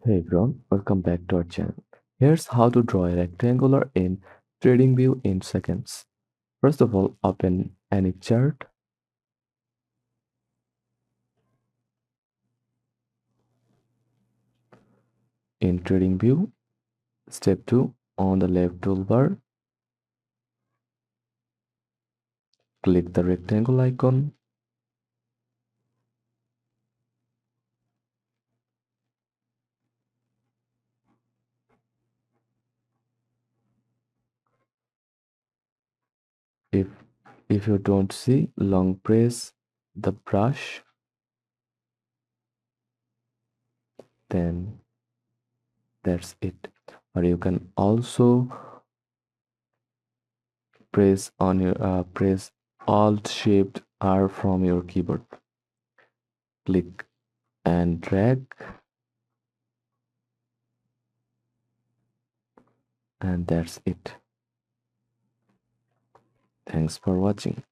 Hey everyone, welcome back to our channel. Here's how to draw a rectangular in TradingView in seconds. First of all, open any chart. In TradingView, step 2, on the left toolbar, click the rectangle icon. If if you don't see, long press the brush, then that's it. Or you can also press Alt Shift R from your keyboard. Click and drag, and that's it. Thanks for watching.